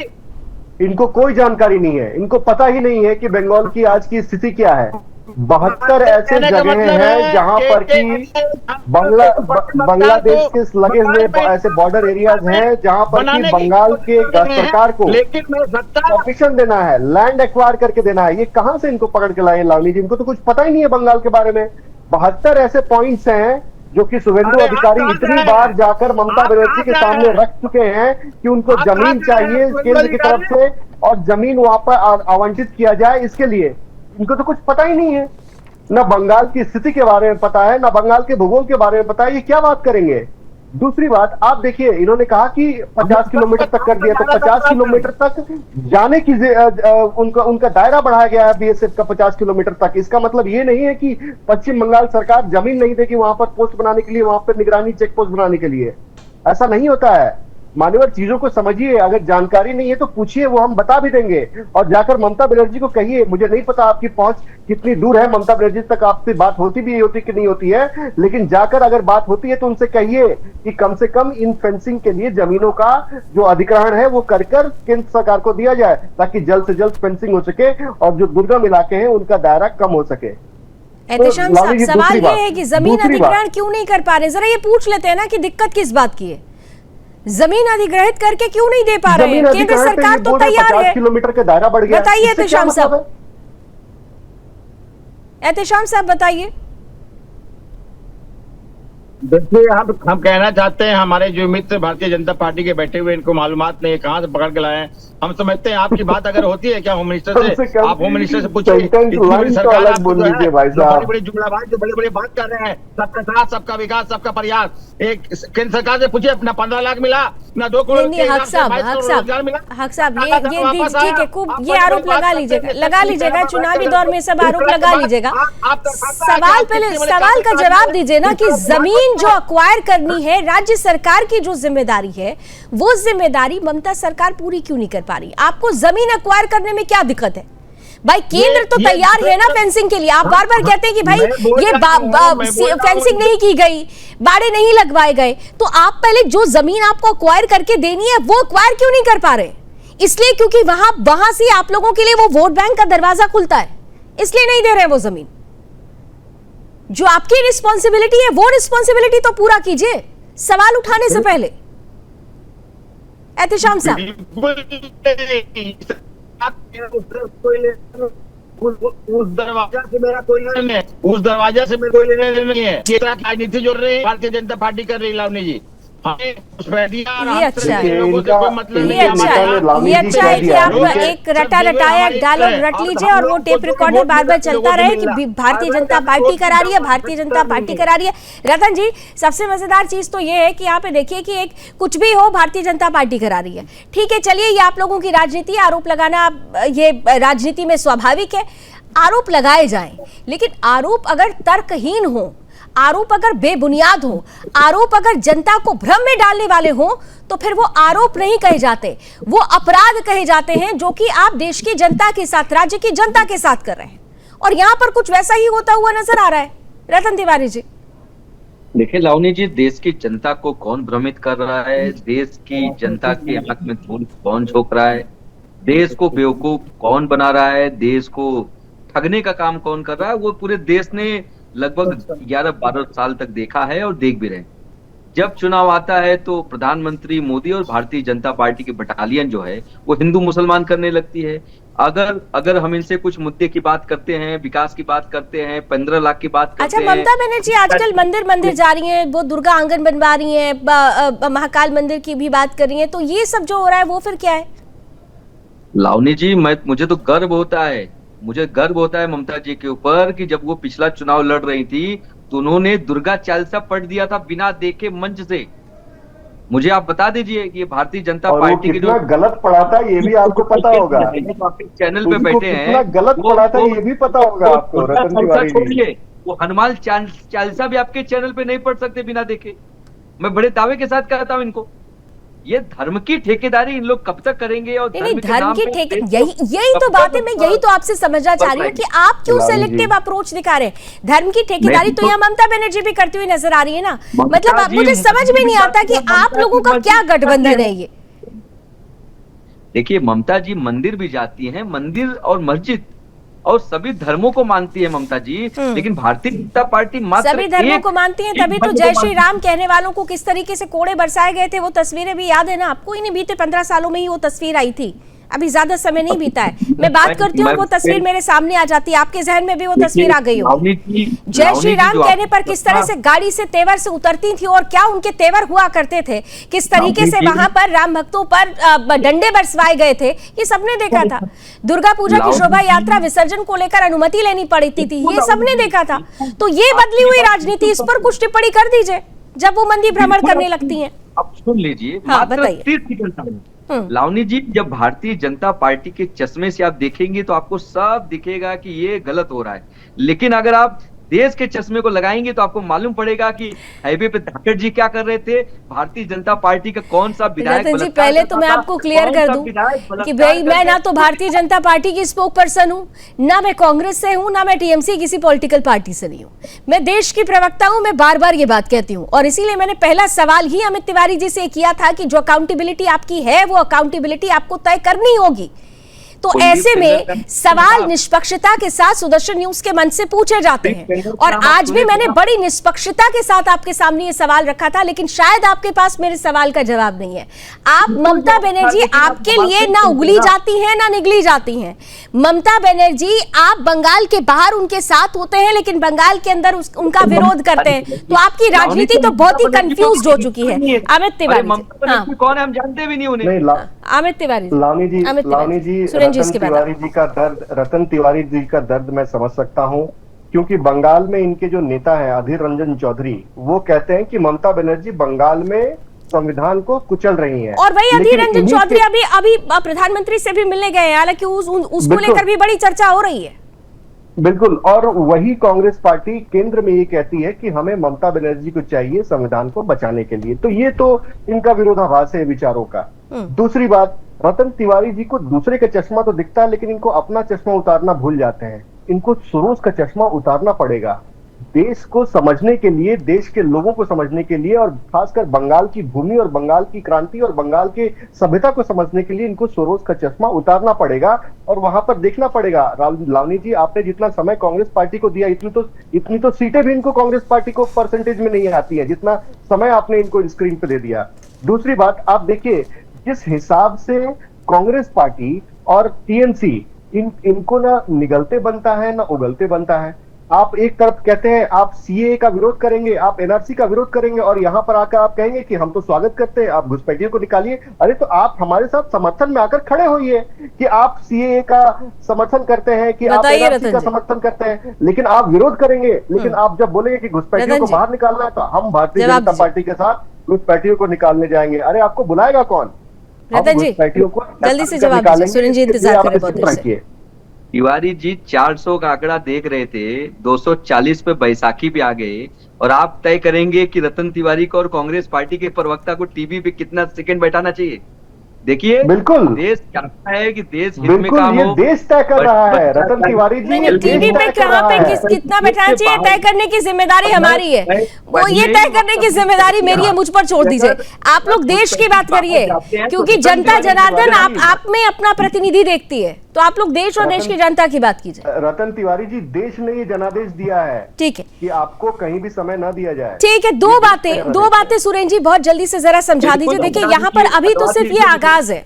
इनको कोई जानकारी नहीं है, इनको पता ही नहीं है कि बंगाल की आज की स्थिति क्या है। 72 ऐसे जगह हैं जहां पर कि बांग्लादेश के लगे हुए ऐसे बॉर्डर एरियाज हैं जहां पर कि बंगाल के सरकार को परमिशन देना है, लैंड एक्वायर करके देना है। ये कहां से इनको पकड़ के लाए लावनी जी? इनको तो कुछ पता ही नहीं है बंगाल के बारे में। 72 ऐसे पॉइंट्स हैं जो कि शुभेंदु अधिकारी इतनी बार जाकर ममता बनर्जी के सामने रख चुके हैं कि उनको जमीन चाहिए केंद्र की तरफ से और जमीन वहां पर आवंटित किया जाए। इसके लिए इनको तो कुछ पता ही नहीं है, ना बंगाल की स्थिति के बारे में पता है, ना बंगाल के भूगोल के बारे में पता है। ये क्या बात करेंगे? दूसरी बात, आप देखिए इन्होंने कहा कि 50 किलोमीटर तक कर दिया, तो 50 किलोमीटर तक जाने की उनका दायरा बढ़ाया गया है बीएसएफ का 50 किलोमीटर तक। इसका मतलब ये नहीं है कि पश्चिम बंगाल सरकार जमीन नहीं देगी वहां पर पोस्ट बनाने के लिए, वहां पर निगरानी चेक पोस्ट बनाने के लिए। ऐसा नहीं होता है। मान्यवर, चीजों को समझिए। अगर जानकारी नहीं है तो पूछिए, वो हम बता भी देंगे। और जाकर ममता बनर्जी को कहिए, मुझे नहीं पता आपकी पहुंच कितनी दूर है, ममता बनर्जी तक आपसे बात होती भी होती कि नहीं होती है, लेकिन जाकर अगर बात होती है तो उनसे कहिए कि कम से कम इन फेंसिंग के लिए जमीनों का जो अधिग्रहण है वो कर केंद्र सरकार को दिया जाए, ताकि जल्द से जल्द फेंसिंग हो सके और जो दुर्गम इलाके हैं उनका दायरा कम हो सके। एहतेशाम साहब, सवाल ये है कि जमीन अधिग्रहण क्यों नहीं कर पा रहे? जरा ये पूछ लेते हैं ना कि दिक्कत किस बात की है। जमीन अधिग्रहित करके क्यों नहीं दे पा रहे हैं? केंद्र सरकार तो तैयार है। किलोमीटर का दायरा बढ़ गया। बताइए एहतेशाम साहब, एहतेशाम साहब बताइए। देखिए, हम कहना चाहते हैं, हमारे जो मित्र भारतीय जनता पार्टी के बैठे हुए, इनको मालूमात नहीं है कहाँ से पकड़ के लाए हैं। हम समझते हैं आपकी बात अगर होती है क्या होम मिनिस्टर से, आप होम मिनिस्टर से पूछिए। इतनी बड़ी सरकार आपकी जो है, बड़ी जुमलाबाज जो बड़े बात कर रहे हैं, सबका साथ, सबका विकास, सबका प्रयास। एक केंद्र सरकार से पूछिए, अपना 15 लाख मिला, ना 2 करोड़ नहीं, हक साहब ये ठीक है, खूब ये आरोप लगा लीजिएगा चुनावी दौर में सब आरोप लगा लीजिएगा। सवाल का जवाब दीजिए ना कि जमीन जो अक्वायर करनी है, राज्य सरकार की जो जिम्मेदारी है, वो जिम्मेदारी ममता सरकार पूरी क्यों नहीं कर पा रही? आपको जमीन अक्वायर करने में क्या दिक्कत है? भाई केंद्र तो तैयार है ना फेंसिंग के लिए। आप बार बार कहते हैं कि भाई ये फेंसिंग नहीं की गई, बाड़े नहीं लगवाए गए, तो आप पहले जो जमीन आपको अक्वायर करके देनी है वो अक्वायर क्यों नहीं कर पा रहे? इसलिए क्योंकि वहां से आप लोगों के लिए वो वोट बैंक का दरवाजा खुलता है, इसलिए नहीं दे रहे वो जमीन। जो आपकी रिस्पॉन्सिबिलिटी है वो रिस्पॉन्सिबिलिटी तो पूरा कीजिए सवाल उठाने से पहले। एहतेशाम साहब, उस दरवाजा से मेरा कोई लेना नहीं है, उस दरवाजा से मेरा कोई लेना नहीं है। ये राजनीति जोड़ रही है भारतीय जनता पार्टी कर रही है लावनी जी। ये अच्छा है कि आप एक रटाया डायलॉग रट लीजिए और वो टेप रिकॉर्डर बार बार चलता रहे कि भारतीय जनता पार्टी करा रही है, भारतीय जनता पार्टी करा रही है। रतन जी, सबसे मजेदार चीज तो ये है कि यहाँ पे देखिए कि एक कुछ भी हो भारतीय जनता पार्टी करा रही है। ठीक है, चलिए, ये आप लोगों की राजनीति, आरोप लगाना ये राजनीति में स्वाभाविक है, आरोप लगाए जाएं, लेकिन आरोप अगर तर्कहीन हो, आरोप अगर बेबुनियाद हो, आरोप अगर जनता को भ्रम में डालने वाले हो, तो फिर वो आरोप नहीं कहे जाते, वो अपराध कहे जाते हैं, जो कि आप देश की जनता के साथ, राज्य की जनता के साथ कर रहे हैं। और यहां पर कुछ वैसा ही होता हुआ नजर आ रहा है। रतन तिवारी जी, देखिए लावनी जी, देश की जनता को कौन भ्रमित कर रहा है, देश की जनता के आंख में धूल कौन झोंक रहा है, देश को बेवकूफ कौन बना रहा है, देश को ठगने का काम कौन कर रहा है, वो पूरे देश ने लगभग 11-12 साल तक देखा है और देख भी रहे। जब चुनाव आता है तो प्रधानमंत्री मोदी और भारतीय जनता पार्टी की बटालियन जो है वो हिंदू मुसलमान करने लगती है। अगर हम इनसे कुछ मुद्दे की बात करते हैं, विकास की बात करते हैं, 15 लाख की बात करते हैं। अच्छा, ममता बनर्जी आजकल मंदिर जा रही हैं, वो दुर्गा आंगन बनवा रही हैं, महाकाल मंदिर की भी बात कर रही हैं, तो ये सब जो हो रहा है वो फिर क्या है? लावनी जी, मुझे तो गर्व होता है ममता जी के ऊपर कि जब वो पिछला चुनाव लड़ रही थी तो उन्होंने दुर्गा चालीसा पढ़ दिया था बिना देखे मंच से। मुझे आप बता दीजिए कि ये भारतीय जनता पार्टी की जो गलत पढ़ा था ये भी आपको पता होगा, चैनल पे बैठे हैं, गलत पढ़ा था ये भी पता होगा आपको। रतन तिवारी छोड़िए, वो हनुमान चालीसा भी आपके चैनल पे नहीं पढ़ सकते बिना देखे। मैं बड़े दावे के साथ कहता हूं इनको, ये धर्म की ठेकेदारी इन लोग कब तक करेंगे? और धर्म की यही तो बात है। मैं यही तो आपसे समझना चाह रही हूँ कि आप क्यों सेलेक्टिव अप्रोच दिखा रहे हैं। धर्म की ठेकेदारी तो यहाँ ममता बनर्जी भी करती हुई नजर आ रही है ना। मतलब मुझे समझ में नहीं आता कि आप लोगों का क्या गठबंधन है ये। देखिए ममता जी मंदिर भी जाती हैं, मंदिर और मस्जिद और सभी धर्मों को मानती है ममता जी, लेकिन भारतीय जनता पार्टी मात्र सभी धर्मों को मानती है, तभी तो जय श्री राम कहने वालों को किस तरीके से कोड़े बरसाए गए थे, वो तस्वीरें भी याद है ना आपको। इन्हीं बीते 15 सालों में ही वो तस्वीर आई थी, अभी ज्यादा समय नहीं बीता है। मैं बात करती हूँ, वो तस्वीर मेरे सामने आ जाती है, आपके जहन में भी वो तस्वीर आ गई हो। जय श्री राम कहने पर किस तरह से गाड़ी से तेवर से उतरती थी और क्या उनके तेवर हुआ करते थे, किस तरीके से वहां पर राम भक्तों पर डंडे बरसवाए गए थे, ये सबने देखा था। दुर्गा पूजा की शोभा यात्रा विसर्जन को लेकर अनुमति लेनी पड़ी थी, ये सबने देखा था। तो ये बदली हुई राजनीति, इस पर कुछ टिप्पणी कर दीजिए जब वो मंदिर भ्रमण करने लगती है। अब सुन लीजिए, बताइए। लावनी जी, जब भारतीय जनता पार्टी के चश्मे से आप देखेंगे तो आपको सब दिखेगा कि ये गलत हो रहा है, लेकिन अगर आप देश के चश्मे को लगाएंगे तो आपको मालूम पड़ेगा कि हाईवे पे धाकड़ जी क्या कर रहे थे, भारतीय जनता पार्टी का कौन सा विधायक। जी, पहले तो मैं आपको क्लियर कर दूं कि भाई मैं ना तो भारतीय जनता पार्टी की स्पोक पर्सन हूं, ना मैं कांग्रेस से हूं, ना मैं टीएमसी किसी पॉलिटिकल पार्टी से नहीं हूं। मैं देश की प्रवक्ता हूं, मैं बार बार ये बात कहती हूं, और इसीलिए मैंने पहला सवाल ही अमित तिवारी जी से किया था कि जो अकाउंटेबिलिटी आपकी है वो अकाउंटेबिलिटी आपको तय करनी होगी। तो तो कुलदीप ऐसे में सेंगर सवाल निष्पक्षता के साथ सुदर्शन न्यूज के मंच से पूछे जाते हैं, और आज भी मैंने बड़ी निष्पक्षता के साथ आपके सामने ये सवाल रखा था, लेकिन शायद आपके पास मेरे सवाल का जवाब नहीं है। आप ममता बनर्जी, आपके लिए ना उगली जाती हैं ना निगली जाती हैं। ममता बनर्जी, आप बंगाल के बाहर उनके साथ होते हैं लेकिन बंगाल के अंदर उनका विरोध करते हैं, तो आपकी राजनीति तो बहुत ही कंफ्यूज हो चुकी है। अमित तिवारी, हाँ कौन है, हम जानते भी नहीं उन्हें। अमित तिवारी, लावनी जी, रतन तिवारी जी का दर्द मैं समझ सकता हूं, क्योंकि बंगाल में इनके जो नेता हैं अधीर रंजन चौधरी, वो कहते हैं कि ममता बनर्जी बंगाल में संविधान को कुचल रही हैं। और वही अधीर रंजन चौधरी अभी प्रधानमंत्री से भी मिलने गए हैं, हालांकि उसको लेकर भी बड़ी चर्चा हो रही है। बिल्कुल, और वही कांग्रेस पार्टी केंद्र में ये कहती है कि हमें ममता बनर्जी को चाहिए संविधान को बचाने के लिए। तो ये तो इनका विरोधाभास है विचारों का। दूसरी बात, रतन तिवारी जी को दूसरे का चश्मा तो दिखता है, लेकिन इनको अपना चश्मा उतारना भूल जाते हैं। इनको सुरोज का चश्मा उतारना पड़ेगा देश को समझने के लिए, देश के लोगों को समझने के लिए, और खासकर बंगाल की भूमि और बंगाल की क्रांति और बंगाल के सभ्यता को समझने के लिए इनको सरोज का चश्मा उतारना पड़ेगा और वहां पर देखना पड़ेगा। लावनी जी, आपने जितना समय कांग्रेस पार्टी को दिया, इतनी तो सीटें भी इनको कांग्रेस पार्टी को परसेंटेज में नहीं आती है जितना समय आपने इनको स्क्रीन पे दे दिया। दूसरी बात, आप देखिए जिस हिसाब से कांग्रेस पार्टी और टीएमसी इनको ना निगलते बनता है ना उगलते बनता है। आप एक तरफ कहते हैं आप सीए का विरोध करेंगे, आप एनआरसी का विरोध करेंगे, और यहां पर आकर आप कहेंगे कि हम तो स्वागत करते हैं, आप घुसपैठियों को निकालिए। अरे तो आप हमारे साथ समर्थन में आकर खड़े होइए कि आप सीए का समर्थन करते हैं, कि आप एनआरसी का समर्थन करते हैं, लेकिन आप विरोध करेंगे। लेकिन आप जब बोलेंगे कि घुसपैठियों को बाहर निकालना है, तो हम भारतीय जनता पार्टी के साथ घुसपैठियों को निकालने जाएंगे। अरे आपको बुलाएगा कौन? रतन जी, जल्दी से जवाब दीजिए, सुरेंद्र जी इंतजार कर रहे हैं। तिवारी जी 400 का आंकड़ा देख रहे थे, 240 पे बैसाखी भी आ गए, और आप तय करेंगे कि रतन तिवारी को और कांग्रेस पार्टी के प्रवक्ता को टीवी पे कितना सेकंड बैठाना चाहिए। देखिए, बिल्कुल देश चाहता है कि देश हित में काम हो, देश तय कर रहा है। रतन तिवारी जी, नहीं, टीवी पे कहाँ पे कितना बैठाना चाहिए तय करने की जिम्मेदारी हमारी है, वो ये तय करने की जिम्मेदारी मेरी है, मुझ पर छोड़ दीजिए। आप लोग देश की बात करिए, क्योंकि जनता जनार्दन आप में अपना प्रतिनिधि देखती है, तो आप लोग देश और देश की जनता की बात कीजिए। रतन तिवारी जी, देश ने ये जनादेश दिया है, ठीक है, कि आपको कहीं भी समय न दिया जाए। ठीक है, दो बातें सुरेंद्र जी बहुत जल्दी से जरा समझा दीजिए। देखिए, यहाँ पर अभी तो सिर्फ ये आगाज है,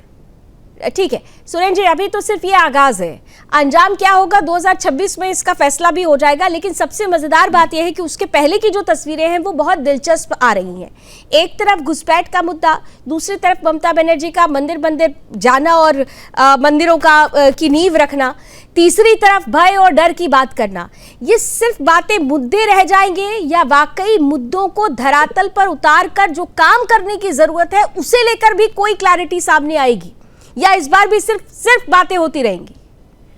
ठीक है सुरेंद्र जी, अभी तो सिर्फ ये आगाज है, अंजाम क्या होगा 2026 में इसका फैसला भी हो जाएगा। लेकिन सबसे मजेदार बात यह है कि उसके पहले की जो तस्वीरें हैं वो बहुत दिलचस्प आ रही हैं। एक तरफ घुसपैठ का मुद्दा, दूसरी तरफ ममता बनर्जी का मंदिर जाना और मंदिरों की नींव रखना, तीसरी तरफ भय और डर की बात करना। ये सिर्फ बातें मुद्दे रह जाएंगे या वाकई मुद्दों को धरातल पर उतार कर जो काम करने की जरूरत है उसे लेकर भी कोई क्लैरिटी सामने आएगी, या इस बार भी सिर्फ बातें होती रहेंगी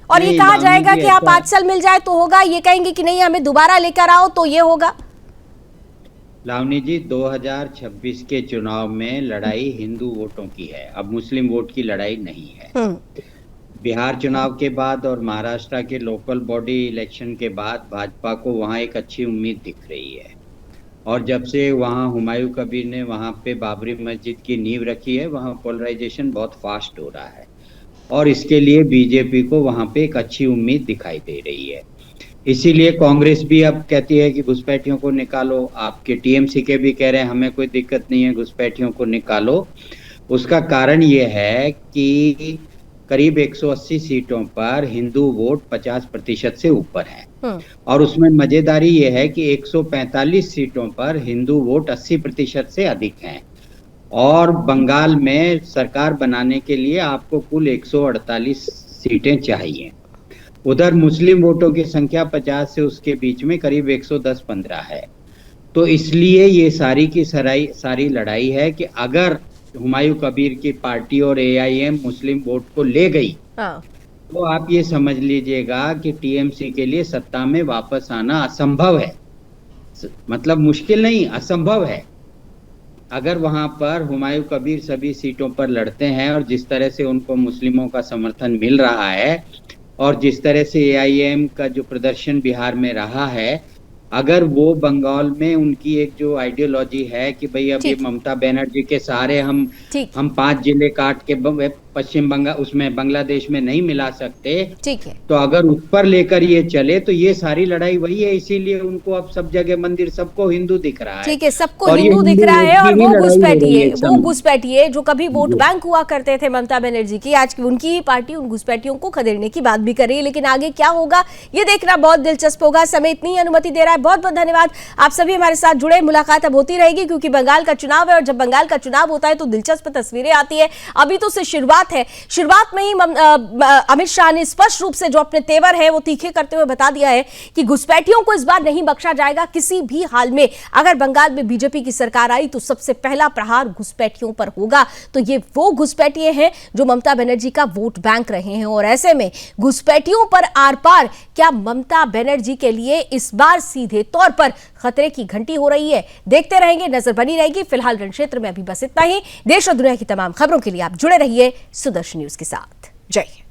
और ये कहा जाएगा कि आप 5 साल मिल जाए तो होगा, ये कहेंगे कि नहीं हमें दोबारा लेकर आओ तो ये होगा? लावनी जी, 2026 के चुनाव में लड़ाई हिंदू वोटों की है, अब मुस्लिम वोट की लड़ाई नहीं है। बिहार चुनाव के बाद और महाराष्ट्र के लोकल बॉडी इलेक्शन के बाद भाजपा को वहां एक अच्छी उम्मीद दिख रही है, और जब से वहाँ हुमायूं कबीर ने वहाँ पे बाबरी मस्जिद की नींव रखी है, वहाँ पोलराइजेशन बहुत फास्ट हो रहा है, और इसके लिए बीजेपी को वहाँ पे एक अच्छी उम्मीद दिखाई दे रही है। इसीलिए कांग्रेस भी अब कहती है कि घुसपैठियों को निकालो, आपके टीएमसी के भी कह रहे हैं हमें कोई दिक्कत नहीं है, घुसपैठियों को निकालो। उसका कारण ये है कि करीब 180 सीटों पर हिंदू वोट 50% से ऊपर है, और उसमें मजेदारी ये है कि 145 सीटों पर हिंदू वोट 80% से अधिक हैं, और बंगाल में सरकार बनाने के लिए आपको कुल 148 सीटें चाहिए। उधर मुस्लिम वोटों की संख्या 50 से उसके बीच में करीब 110-15 है। तो इसलिए ये सारी की सारी लड़ाई है कि अगर हुमायूं कबीर की पार्टी और एआईएम मुस्लिम वोट को ले गई, तो आप ये समझ लीजिएगा कि टीएमसी के लिए सत्ता में वापस आना असंभव है। मतलब मुश्किल नहीं, असंभव है। अगर वहां पर हुमायूं कबीर सभी सीटों पर लड़ते हैं और जिस तरह से उनको मुस्लिमों का समर्थन मिल रहा है और जिस तरह से एआईएम का जो प्रदर्शन बिहार में रहा है, अगर वो बंगाल में उनकी एक जो आइडियोलॉजी है कि भाई अभी ममता बनर्जी के सहारे हम 5 जिले काट के पश्चिम बंगाल उसमें बांग्लादेश में नहीं मिला सकते, ठीक है। तो अगर उस पर लेकर ये चले तो ये सारी लड़ाई वही है, इसीलिए उनको अब सब जगह मंदिर सबको हिंदू दिख रहा है। ठीक है, सबको और ये हिंदू दिख रहा है, और की ही वो लड़ाई हो घुसपैठिए, रही है एक वो समय। घुसपैठिए जो कभी वोट बैंक हुआ करते थे ममता बनर्जी की, आज उनकी ही पार्टी उन घुसपैठियों को खदेड़ने की बात भी कर रही है। लेकिन आगे क्या होगा ये देखना बहुत दिलचस्प होगा। समय इतनी ही अनुमति दे रहा है। बहुत बहुत धन्यवाद, आप सभी हमारे साथ जुड़े। मुलाकात अब होती रहेगी क्योंकि बंगाल का चुनाव है, और जब बंगाल का चुनाव होता है तो दिलचस्प तस्वीरें आती है। अभी तो से शुरुआत है, शुरुआत में ही अमित शाह ने स्पष्ट रूप से जो अपने तेवर है वो तीखे करते हुए बता दिया है कि घुसपैठियों को इस बार नहीं बख्शा जाएगा किसी भी हाल में। अगर बंगाल में बीजेपी की सरकार आई तो सबसे पहला प्रहार घुसपैठियों पर होगा। तो ये वो घुसपैठिए हैं जो ममता बनर्जी का वोट बैंक रहे हैं, और ऐसे में घुसपैठियों पर आर पार क्या ममता बनर्जी के लिए इस बार सीधे तौर पर खतरे की घंटी हो रही है। देखते रहेंगे, नजर बनी रहेगी। फिलहाल रण क्षेत्र में अभी बस इतना ही। देश और दुनिया की तमाम खबरों के लिए आप जुड़े रहिए सुदर्शन न्यूज के साथ। जय हिंद।